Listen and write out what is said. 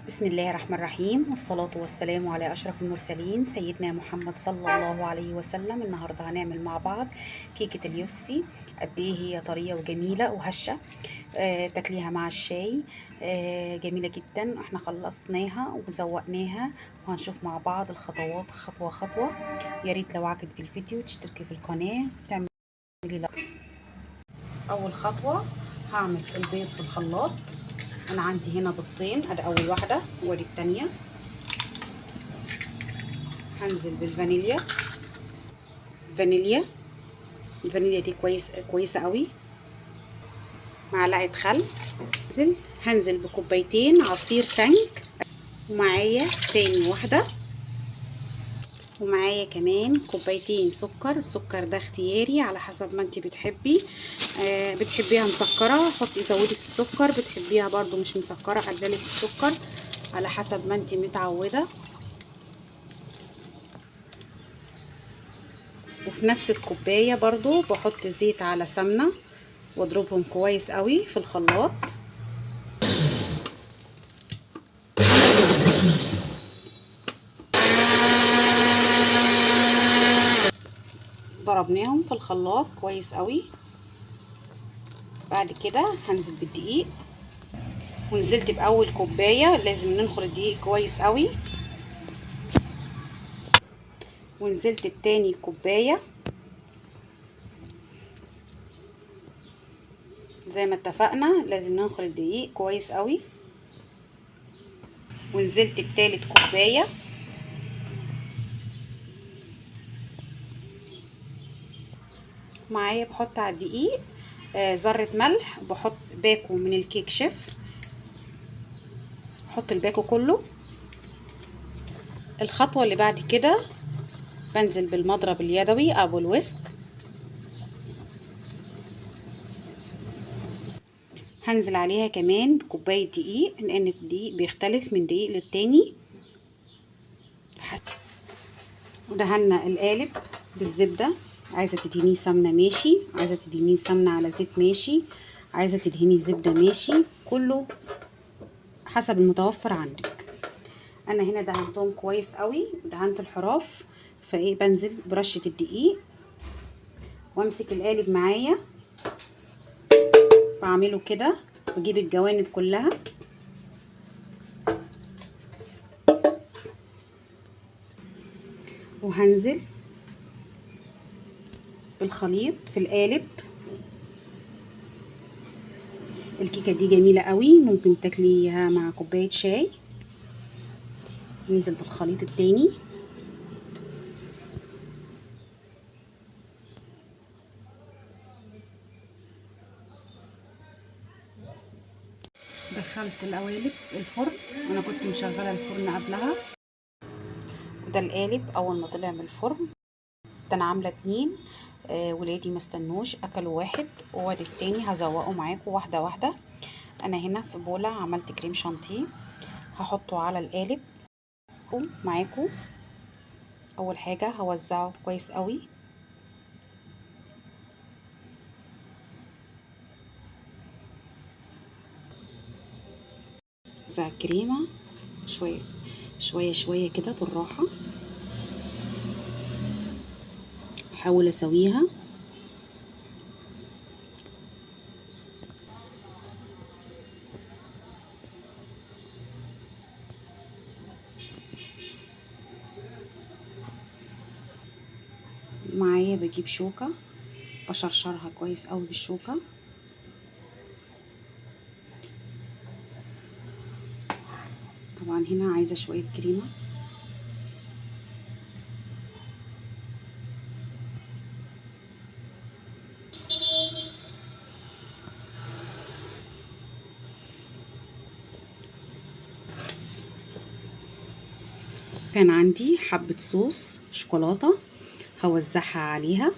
بسم الله الرحمن الرحيم، والصلاة والسلام على أشرف المرسلين سيدنا محمد صلى الله عليه وسلم. النهاردة هنعمل مع بعض كيكة اليوسفي. قد ايه هي طرية وجميلة وهشة. تاكليها مع الشاي. جميلة جدا. احنا خلصناها وزوقناها وهنشوف مع بعض الخطوات خطوة خطوة. يا ريت لو عجبك الفيديو تشتركي في القناة تعملي لايك. أول خطوة هعمل البيض في الخلاط. انا عندي هنا بيضتين، ادي اول واحده وادي التانية. هنزل بالفانيليا. الفانيليا دي كويسه قوي. معلقه خل. هنزل بكوبايتين عصير تانك، ومعايا تاني واحده، ومعايا كمان كوبايتين سكر. السكر ده اختياري على حسب ما انت بتحبي. بتحبيها مسكره حطي زودي في السكر، بتحبيها برضو مش مسكره قللي في السكر على حسب ما انت متعوده. وفي نفس الكوباية برضو بحط زيت على سمنة واضربهم كويس قوي في الخلاط. ضربناهم في الخلاط كويس قوي. بعد كده هنزل بالدقيق، ونزلت باول كوباية. لازم ننخل الدقيق كويس قوي. ونزلت بتاني كوباية زي ما اتفقنا، لازم ننخل الدقيق كويس قوي. ونزلت بتالت كوباية. معايا بحط على الدقيق ذرة ملح. بحط باكو من الكيك شيف، بحط الباكو كله. الخطوة اللي بعد كده بنزل بالمضرب اليدوي او الويسك. هنزل عليها كمان بكوباية دقيق، لان الدقيق بيختلف من دقيق للتاني. ودهنا القالب بالزبدة. عايزة تدهنيه سمنة ماشي، عايزة تدهنيه سمنة على زيت ماشي، عايزة تدهنيه زبدة ماشي، كله حسب المتوفر عندك. انا هنا دهنتهم كويس قوي ودهنت الحراف. فايه بنزل برشة الدقيق وامسك القالب معايا بعمله كده، بجيب الجوانب كلها. وهنزل بالخليط في القالب. الكيكه دي جميله قوي، ممكن تاكليها مع كوبايه شاي. ننزل بالخليط التاني. دخلت القوالب الفرن، انا كنت مشغله الفرن قبلها. وده القالب اول ما طلع من الفرن. ده انا عامله 2. ولادي ما استنوش اكلوا واحد، وادي التاني هزوقه معاكم واحده واحده. انا هنا في بوله عملت كريم شانتيه هحطه على القالب معاكم. اول حاجه هوزعه كويس قوي. وزع الكريمه شويه شويه شويه كده بالراحه. احاول اسويها. معايا بجيب شوكة بشرشرها كويس قوي بالشوكة. طبعا هنا عايزة شوية كريمة. كان عندي حبة صوص شوكولاتة هوزعها عليها.